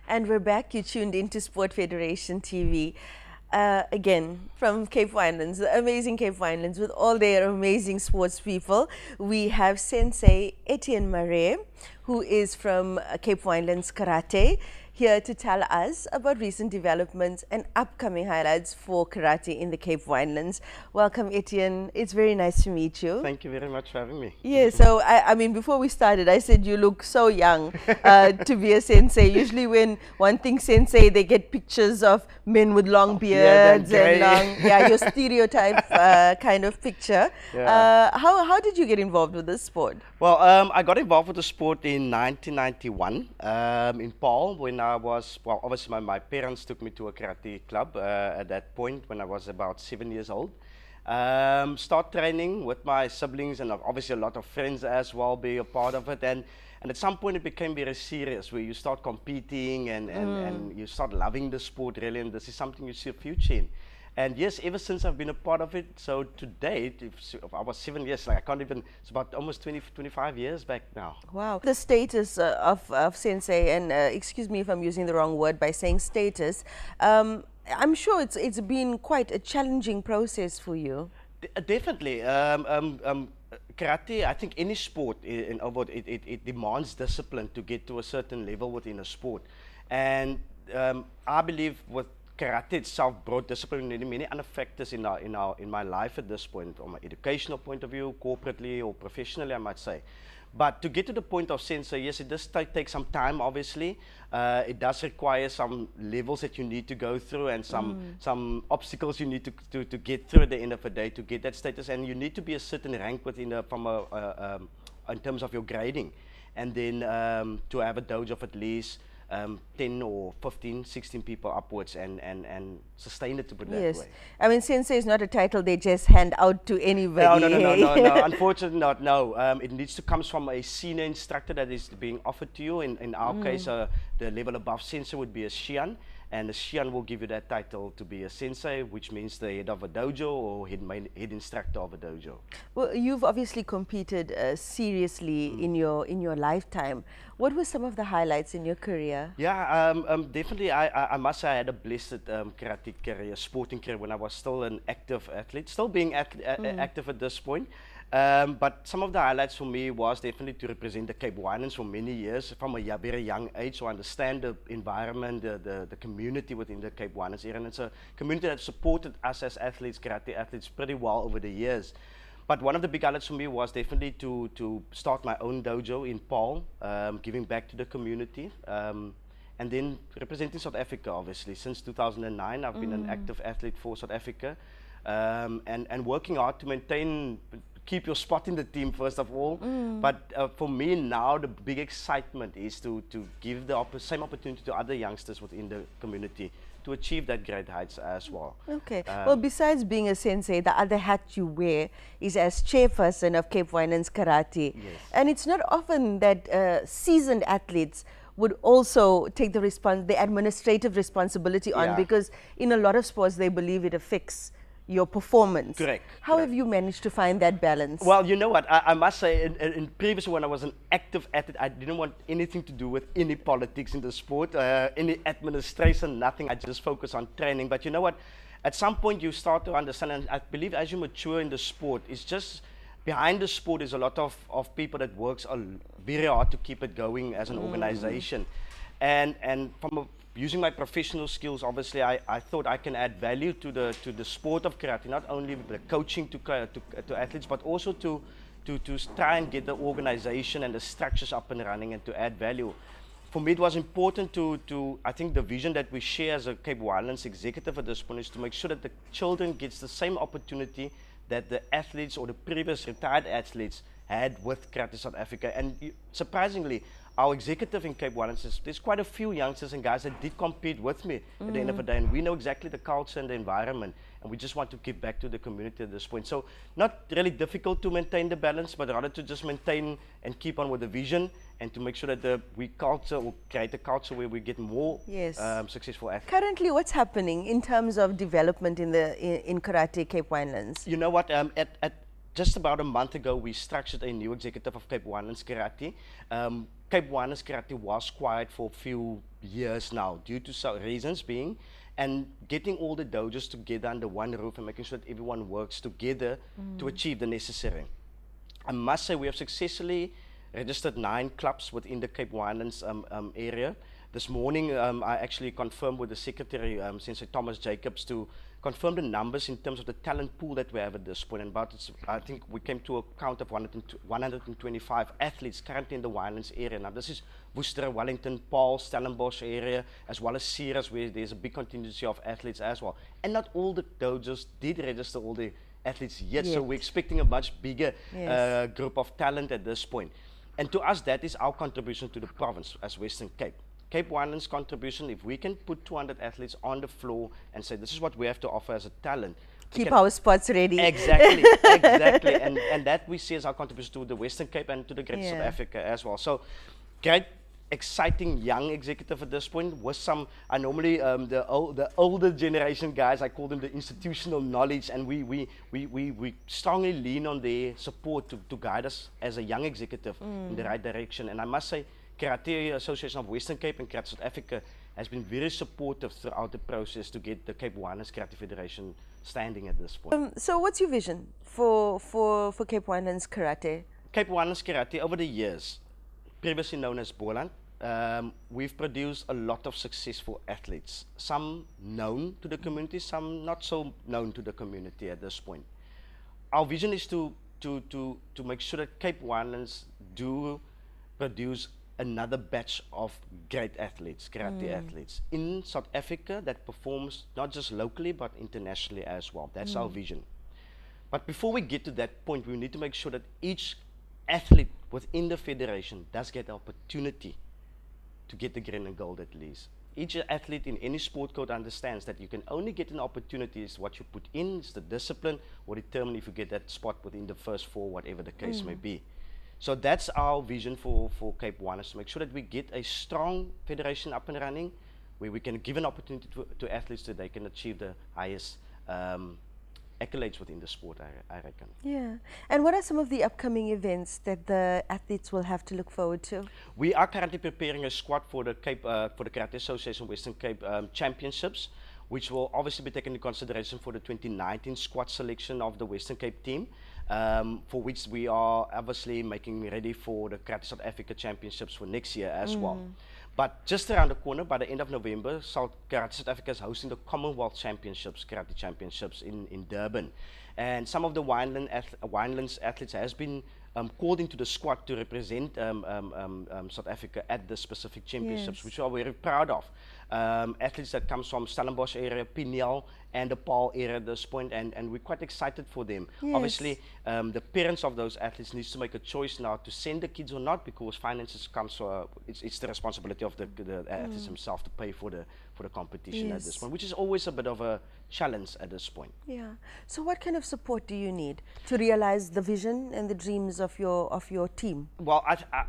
And we're back. You tuned into Sport Federation TV. Again, from Cape Winelands, the amazing Cape Winelands, with all their amazing sports people. We have Sensei Etienne Marais, who is from Cape Winelands Karate, here to tell us about recent developments and upcoming highlights for karate in the Cape Winelands. Welcome, Etienne. It's very nice to meet you. Thank you very much for having me. Yeah, so I mean, before we started, I said you look so young to be a sensei. Usually when one thinks sensei, they get pictures of men with long beards and long, your stereotype kind of picture. Yeah. How did you get involved with this sport? Well, I got involved with the sport in 1991 in Paul when I was, well, obviously my parents took me to a karate club at that point when I was about 7 years old. Start training with my siblings and obviously a lot of friends as well, be a part of it. And at some point it became very serious where you start competing and you start loving the sport really, and this is something you see a future in. And yes, ever since I've been a part of it, so to date, if I was 7 years, like I can't even, it's about almost 25 years back now. Wow. The status of sensei, and excuse me if I'm using the wrong word by saying status, I'm sure it's been quite a challenging process for you. Definitely. Karate, I think any sport, it demands discipline to get to a certain level within a sport. And I believe with karate itself brought discipline in many other factors in my life at this point, on my educational point of view, corporately or professionally, I might say. But to get to the point of sensei, yes, it does take some time, obviously. It does require some levels that you need to go through and some obstacles you need to get through at the end of the day to get that status. And you need to be a certain rank within in terms of your grading. And then to have a dojo of at least 10 or 15, 16 people upwards and sustain it to put that way. I mean, sensei is not a title they just hand out to anybody. No. Unfortunately not, no. It needs to come from a senior instructor that is being offered to you. In our case, the level above sensei would be a Shian. And the Shian will give you that title to be a sensei, which means the head of a dojo or head instructor of a dojo. Well, you've obviously competed seriously in your lifetime. What were some of the highlights in your career? Yeah, definitely. I must say I had a blessed karate career, sporting career when I was still an active athlete, still being active at this point. But some of the highlights for me was definitely to represent the Cape Winelands for many years from a very young age, so I understand the environment, the community within the Cape Winelands area, and it's a community that supported us as athletes, karate athletes, pretty well over the years. But one of the big highlights for me was definitely to start my own dojo in Paul, giving back to the community, and then representing South Africa, obviously. Since 2009, I've been an active athlete for South Africa, and working hard to keep your spot in the team first of all. But for me now, the big excitement is to give the same opportunity to other youngsters within the community to achieve that great heights as well. Okay. Well, besides being a sensei, the other hat you wear is as chairperson of Cape Winelands Karate. Yes. And it's not often that seasoned athletes would also take the administrative responsibility on, because in a lot of sports they believe it affects your performance. Correct. How have you managed to find that balance? Well, you know what, I must say, in previously when I was an active athlete, I didn't want anything to do with any politics in the sport, any administration, nothing. I just focus on training. But you know what, at some point you start to understand, and I believe as you mature in the sport, it's just behind the sport is a lot of people that works very hard to keep it going as an organization. And from using my professional skills, obviously, I thought I can add value to the sport of karate, not only the coaching to athletes, but also to try and get the organization and the structures up and running and to add value. For me, it was important I think the vision that we share as a Cape Winelands executive at this point is to make sure that the children gets the same opportunity that the athletes or the previous retired athletes had with Karate South Africa. And surprisingly, our executive in Cape Winelands, there's quite a few youngsters and guys that did compete with me at the end of the day, and we know exactly the culture and the environment, and we just want to give back to the community at this point. So not really difficult to maintain the balance, but rather to just maintain and keep on with the vision and to make sure that we create a culture where we get more successful athletes. Currently, what's happening in terms of development in karate Cape Winelands? You know what, just about a month ago, we structured a new executive of Cape Winelands Karate. Cape Winelands Karate was quiet for a few years now, due to reasons being, and getting all the dojos together under one roof and making sure that everyone works together to achieve the necessary. I must say we have successfully registered 9 clubs within the Cape Winelands area. This morning, I actually confirmed with the secretary, Sensei Thomas Jacobs, to confirm the numbers in terms of the talent pool that we have at this point. And I think we came to a count of 125 athletes currently in the Winelands area. Now, this is Worcester, Wellington, Paul, Stellenbosch area, as well as Sierras, where there's a big contingency of athletes as well. And not all the dojos did register all the athletes yet, so we're expecting a much bigger group of talent at this point. And to us, that is our contribution to the province as Western Cape. Cape Winelands' contribution, if we can put 200 athletes on the floor and say, this is what we have to offer as a talent. Keep our spots ready. Exactly, exactly. And that we see as our contribution to the Western Cape and to the Greater South Africa as well. So, great, exciting young executive at this point with some, I normally, the older generation guys, I call them the institutional knowledge, and we strongly lean on their support to guide us as a young executive in the right direction. And I must say, Karate Association of Western Cape and Karate South Africa has been very supportive throughout the process to get the Cape Winelands Karate Federation standing at this point. So what's your vision for Cape Winelands Karate? Cape Winelands Karate, over the years, previously known as Boland, we've produced a lot of successful athletes. Some known to the community, some not so known to the community at this point. Our vision is to make sure that Cape Winelands do produce another batch of great athletes, karate athletes in South Africa that performs not just locally but internationally as well. That's our vision. But before we get to that point, we need to make sure that each athlete within the federation does get the opportunity to get the green and gold at least. Each athlete in any sport code understands that you can only get an opportunity is what you put in, is the discipline, or determine if you get that spot within the first 4, whatever the case may be. So that's our vision for Cape Winelands, to make sure that we get a strong federation up and running, where we can give an opportunity to athletes so they can achieve the highest accolades within the sport, I reckon. Yeah. And what are some of the upcoming events that the athletes will have to look forward to? We are currently preparing a squad for the Karate Association Western Cape Championships, which will obviously be taken into consideration for the 2019 squad selection of the Western Cape team, for which we are obviously making ready for the Karate South Africa Championships for next year as well. But just around the corner, by the end of November, Karate South Africa is hosting the Commonwealth Championships, Karate Championships in Durban. And some of the Winelands athletes has been called into the squad to represent South Africa at the specific championships, which we are very proud of. Athletes that comes from Stellenbosch area, Pinel, and the Paul area at this point, and we're quite excited for them. Obviously, the parents of those athletes needs to make a choice now to send the kids or not, because finances comes, it's the responsibility of the athletes themselves to pay for the competition at this point, which is always a bit of a challenge at this point. Yeah. So what kind of support do you need to realize the vision and the dreams of your team? Well,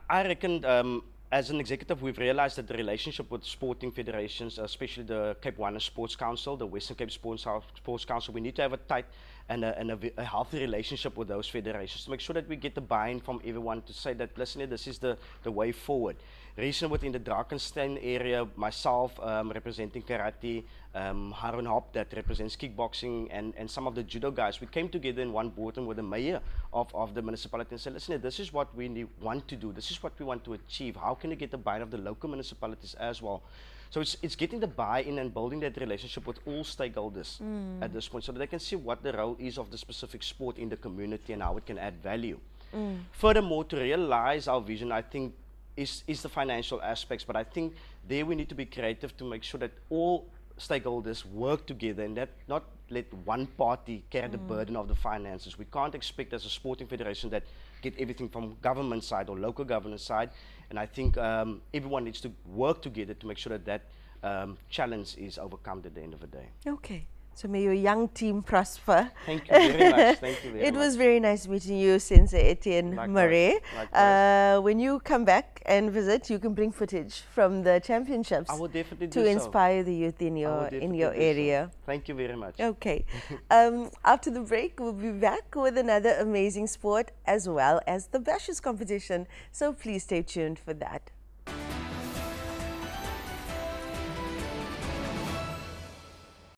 I reckon as an executive, we've realized that the relationship with sporting federations, especially the Cape Winelands Sports Council, the Western Cape Sports Council, we need to have a tight and a healthy relationship with those federations to make sure that we get the buy-in from everyone to say that, listen, this is the way forward. Recently within the Drakenstein area, myself representing karate, Harun Hop that represents kickboxing, and some of the judo guys, we came together in one boardroom with the mayor of the municipality and said, listen, this is what we want to do, this is what we want to achieve, how can we get the buy-in of the local municipalities as well? So it's getting the buy-in and building that relationship with all stakeholders at this point, so that they can see what the role is of the specific sport in the community and how it can add value. Furthermore, to realize our vision, I think, is the financial aspects, but I think there we need to be creative to make sure that all stakeholders work together and that not let one party carry the burden of the finances. We can't expect as a sporting federation that get everything from government side or local government side, and I think everyone needs to work together to make sure that challenge is overcome at the end of the day. Okay. So may your young team prosper. Thank you very much. Thank you very It much. was very nice meeting you, Sensei Etienne Likewise, Marais. likewise. When you come back and visit, you can bring footage from the championships I will definitely to do so. inspire the youth in I will your definitely do so. area. Thank you very much. Okay. After the break, we'll be back with another amazing sport as well as the Bashes competition. So please stay tuned for that.